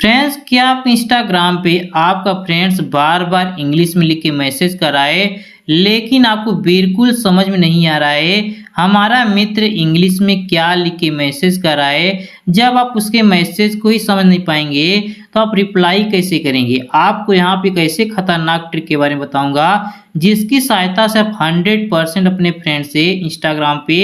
Friends, क्या आप Instagram पे आपका फ्रेंड्स बार बार इंग्लिश में लिख के मैसेज कर रहा है, लेकिन आपको बिल्कुल समझ में नहीं आ रहा है हमारा मित्र इंग्लिश में क्या लिख के मैसेज कर रहा है। जब आप उसके मैसेज को ही समझ नहीं पाएंगे तो आप रिप्लाई कैसे करेंगे। आपको यहाँ पे कैसे खतरनाक ट्रिक के बारे में बताऊंगा जिसकी सहायता से आप 100% अपने फ्रेंड से इंस्टाग्राम पे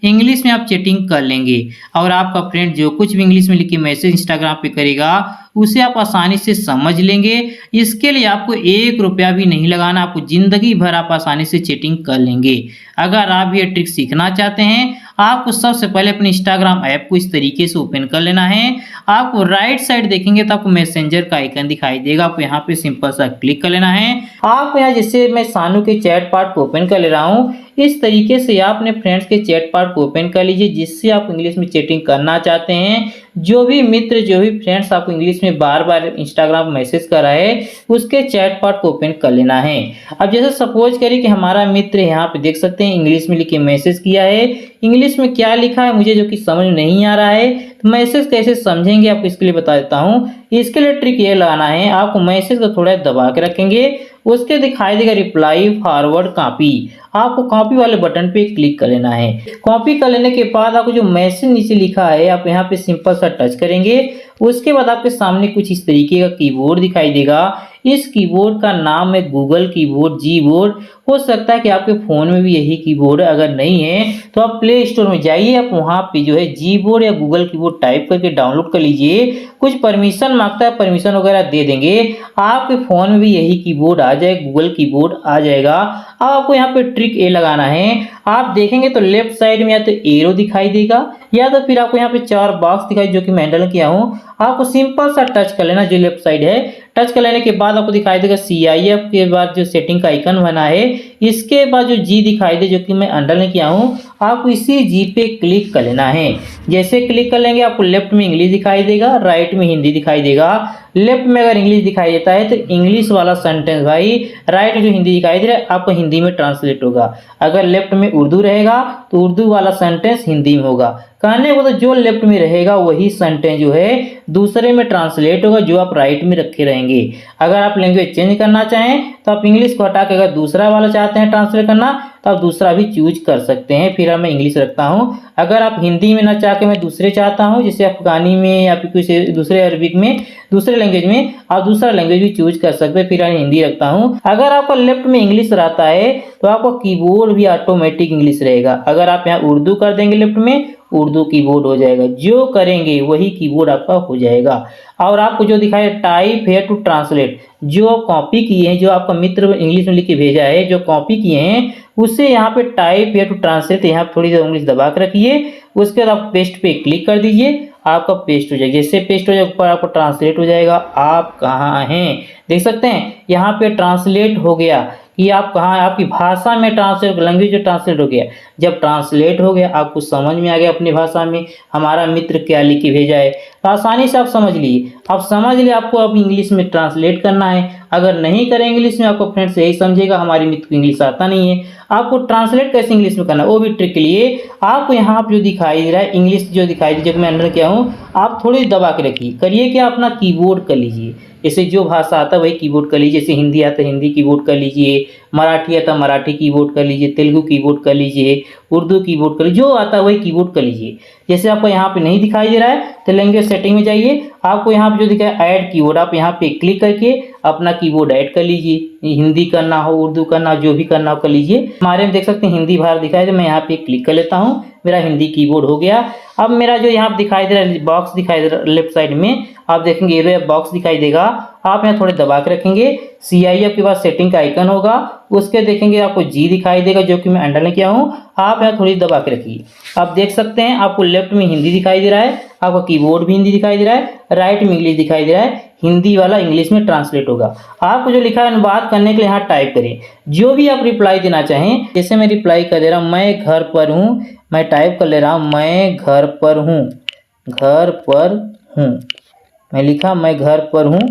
इंग्लिश में आप चैटिंग कर लेंगे और आपका फ्रेंड जो कुछ भी इंग्लिश में लिख के मैसेज इंस्टाग्राम पे करेगा उसे आप आसानी से समझ लेंगे। इसके लिए आपको 1 रुपया भी नहीं लगाना, आपको जिंदगी भर आप आसानी से चैटिंग कर लेंगे। अगर आप ये ट्रिक सीखना चाहते हैं आपको सबसे पहले अपने इंस्टाग्राम ऐप को इस तरीके से ओपन कर लेना है। आपको राइट साइड देखेंगे तो आपको मैसेंजर का आइकन दिखाई देगा, आपको यहाँ पे सिंपल सा क्लिक कर लेना है। आपको यहाँ जैसे मैं सानू के चैट पार्ट को ओपन कर ले रहा हूँ इस तरीके से आप अपने फ्रेंड्स के चैट पार्ट को ओपन कर लीजिए जिससे आप इंग्लिश में चैटिंग करना चाहते हैं। जो भी मित्र जो भी फ्रेंड्स आपको इंग्लिश में बार बार इंस्टाग्राम मैसेज कर रहा है उसके चैट पार्ट को ओपन कर लेना है। अब जैसे सपोज करिए कि हमारा मित्र यहाँ पे देख सकते हैं इंग्लिश में लिख के मैसेज किया है। इंग्लिश में क्या लिखा है मुझे जो कि समझ नहीं आ रहा है, तो मैसेज कैसे समझेंगे आपको इसके लिए बता देता हूँ। इसके लिए ट्रिक ये लगाना है, आपको मैसेज को थोड़ा दबा के रखेंगे, उसके दिखाई देगा रिप्लाई फॉरवर्ड कॉपी। आपको कॉपी वाले बटन पे क्लिक कर लेना है। कॉपी कर लेने के बाद आपको जो मैसेज नीचे लिखा है आप यहाँ पे सिंपल सा टच करेंगे। उसके बाद आपके सामने कुछ इस तरीके का कीबोर्ड दिखाई देगा। इस कीबोर्ड का नाम है गूगल कीबोर्ड जी बोर्ड। हो सकता है कि आपके फ़ोन में भी यही कीबोर्ड है, अगर नहीं है तो आप प्ले स्टोर में जाइए, आप वहाँ पे जो है जी बोर्ड या गूगल कीबोर्ड टाइप करके डाउनलोड कर लीजिए। कुछ परमिशन मांगता है, परमिशन वगैरह दे देंगे, आपके फ़ोन में भी यही कीबोर्ड आ जाए, गूगल कीबोर्ड आ जाएगा। अब आपको यहाँ पे ट्रिक ए लगाना है। आप देखेंगे तो लेफ्ट साइड में या तो एरो दिखाई देगा या तो फिर आपको यहाँ पे 4 बॉक्स दिखाई जो कि मैं हैंडल किया हूँ। आपको सिंपल सा टच कर लेना जो लेफ्ट साइड है। टच कर लेने के बाद आपको दिखाई देगा CIF के बाद जो सेटिंग का आइकन बना है, इसके बाद जो जी दिखाई दे जो कि मैं अंडरलाइन किया हूँ, आपको इसी जी पे क्लिक कर लेना है। जैसे क्लिक कर लेंगे आपको लेफ्ट में इंग्लिश दिखाई देगा, राइट में हिंदी दिखाई देगा। लेफ्ट में अगर इंग्लिश दिखाई देता है तो इंग्लिश वाला सेंटेंस भाई, राइट में जो हिंदी दिखाई दे रहा है आपको हिंदी में ट्रांसलेट होगा। अगर लेफ्ट में उर्दू रहेगा तो उर्दू वाला सेंटेंस हिंदी में होगा। कहने को तो जो लेफ्ट में रहेगा वही सेंटेंस जो है दूसरे में ट्रांसलेट होगा जो आप राइट में रखे रहेंगे। अगर आप लैंग्वेज चेंज करना चाहें तो आप इंग्लिश को हटा के अगर दूसरा वाला चाहते हैं ट्रांसलेट करना तो आप दूसरा भी चूज कर सकते हैं। फिर मैं इंग्लिश रखता हूं। अगर आप हिंदी में ना चाह के मैं दूसरे चाहता हूं जैसे अफगानी में या फिर किसी दूसरे अरबिक में दूसरे लैंग्वेज में आप दूसरा लैंग्वेज भी चूज कर सकते हैं। फिर मैं हिंदी रखता हूं। अगर आपका लेफ्ट में इंग्लिश रहता है तो आपका कीबोर्ड भी ऑटोमेटिक इंग्लिश रहेगा। अगर आप यहाँ उर्दू कर देंगे लेफ्ट में, उर्दू कीबोर्ड हो जाएगा, जो करेंगे वही कीबोर्ड आपका हो जाएगा। और आपको जो दिखाए टाइप है टू ट्रांसलेट, जो कॉपी किए हैं, जो आपका मित्र इंग्लिश में लिख के भेजा है जो कॉपी किए हैं उससे यहाँ पे टाइप है टू ट्रांसलेट यहाँ पे थोड़ी देर इंग्लिश दबा के रखिए। उसके बाद आप पेस्ट पे क्लिक कर दीजिए, आपका पेस्ट हो जाएगा। जैसे पेस्ट हो जाए ऊपर आपको ट्रांसलेट हो जाएगा आप कहाँ हैं, देख सकते हैं यहाँ पे ट्रांसलेट हो गया कि आप कहाँ, आपकी भाषा में ट्रांसलेट, लैंग्वेज ट्रांसलेट हो गया। जब ट्रांसलेट हो गया आपको समझ में आ गया अपनी भाषा में हमारा मित्र क्या लिख के भेजा है, तो आसानी से आप समझ लिए। आप समझ लिए आपको अब इंग्लिश में ट्रांसलेट करना है। अगर नहीं करें इंग्लिश में आपको फ्रेंड्स यही समझेगा हमारी मित्र को इंग्लिश आता नहीं है। आपको ट्रांसलेट कैसे इंग्लिश में करना है वो भी ट्रिक के लिए आपको यहाँ पर जो दिखाई दे रहा है इंग्लिश जो दिखाई दे, जो मैं अंडर किया हूँ, आप थोड़ी दबा के रखिए। करिए कि अपना कीबोर्ड कर लीजिए, जैसे जो भाषा आता है वही कीबोर्ड कर लीजिए। जैसे हिंदी आता है हिंदी कीबोर्ड कर लीजिए, मराठी आता है मराठी कीबोर्ड कर लीजिए, तेलुगु कीबोर्ड कर लीजिए, उर्दू कीबोर्ड कर लीजिए, जो आता है वही कीबोर्ड कर लीजिए। जैसे आपको यहाँ पे नहीं दिखाई दे रहा है तो लैंग्वेज सेटिंग में जाइए, आपको यहाँ पे जो दिखा है ऐड कीबोर्ड, आप यहाँ पे क्लिक करके अपना कीबोर्ड ऐड कर लीजिए। हिंदी करना हो, उर्दू करना हो, जो भी करना हो कर लीजिए। हमारे में देख सकते हैं हिंदी बाहर दिखाई दे, मैं यहाँ पे क्लिक कर लेता हूँ, मेरा हिंदी कीबोर्ड हो गया। अब मेरा जो यहाँ दिखाई दे रहा है बॉक्स दिखाई दे रहा है लेफ्ट साइड में, आप देखेंगे एरो बॉक्स दिखाई देगा, आप यहाँ थोड़े दबा के रखेंगे। CIF के बाद सेटिंग का आइकन होगा, उसके देखेंगे आपको जी दिखाई देगा जो कि मैं अंडरलाइन किया हूँ, आप यहाँ थोड़ी दबा के रखिए। आप देख सकते हैं आपको लेफ्ट में हिंदी दिखाई दे रहा है, आपका कीबोर्ड भी हिंदी दिखाई दे रहा है, राइट में इंग्लिश दिखाई दे रहा है, हिंदी वाला इंग्लिश में ट्रांसलेट होगा। आपको जो लिखा है अनुवाद करने के लिए यहाँ टाइप करें जो भी आप रिप्लाई देना चाहें। जैसे मैं रिप्लाई कर दे रहा हूँ मैं घर पर हूँ, मैं टाइप कर ले रहा हूँ मैं घर पर हूँ, घर पर हूँ, मैं लिखा मैं घर पर हूँ।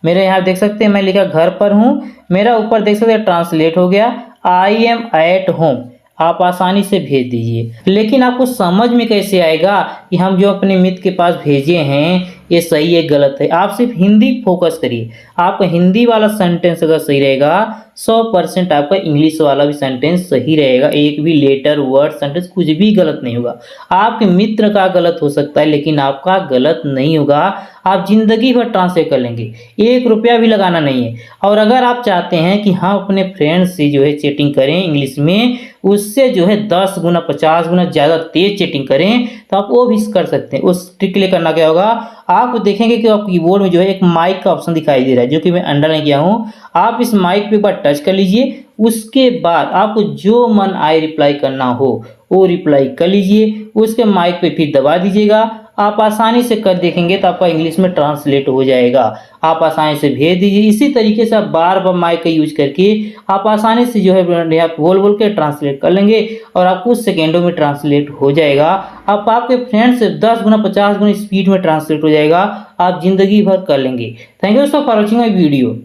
मेरे यहाँ देख सकते हैं मैं लिखा घर पर हूँ, मेरा ऊपर देख सकते हैं ट्रांसलेट हो गया आई एम एट होम। आप आसानी से भेज दीजिए। लेकिन आपको समझ में कैसे आएगा कि हम जो अपने मित्र के पास भेजे हैं ये सही है गलत है। आप सिर्फ हिंदी फोकस करिए, आपका हिंदी वाला सेंटेंस अगर सही रहेगा 100% आपका इंग्लिश वाला भी सेंटेंस सही रहेगा। एक भी लेटर वर्ड सेंटेंस कुछ भी गलत नहीं होगा। आपके मित्र का गलत हो सकता है लेकिन आपका गलत नहीं होगा। आप जिंदगी भर ट्रांसलेट कर लेंगे, 1 रुपया भी लगाना नहीं है। और अगर आप चाहते हैं कि हम अपने फ्रेंड्स से जो है चैटिंग करें इंग्लिश में, उससे जो है 10 गुना 50 गुना ज़्यादा तेज चैटिंग करें, तो आप वो भी कर सकते हैं। उस ट्रिक के लिए करना क्या होगा, आप देखेंगे कि आप कीबोर्ड में जो है एक माइक का ऑप्शन दिखाई दे रहा है, जो कि मैं अंडरलाइन किया हूँ। आप इस माइक पे एक बार टच कर लीजिए, उसके बाद आपको जो मन आए रिप्लाई करना हो वो रिप्लाई कर लीजिए। उसके माइक पे फिर दबा दीजिएगा। आप आसानी से कर देखेंगे तो आपका इंग्लिश में ट्रांसलेट हो जाएगा। आप आसानी से भेज दीजिए। इसी तरीके से आप बार बार माइक का यूज करके आप आसानी से जो है आप बोल बोल के ट्रांसलेट कर लेंगे और आप कुछ सेकेंडों में ट्रांसलेट हो जाएगा। आप आपके फ्रेंड से 10 गुना 50 गुना स्पीड में ट्रांसलेट हो जाएगा। आप जिंदगी भर कर लेंगे। Thank you for watching my video.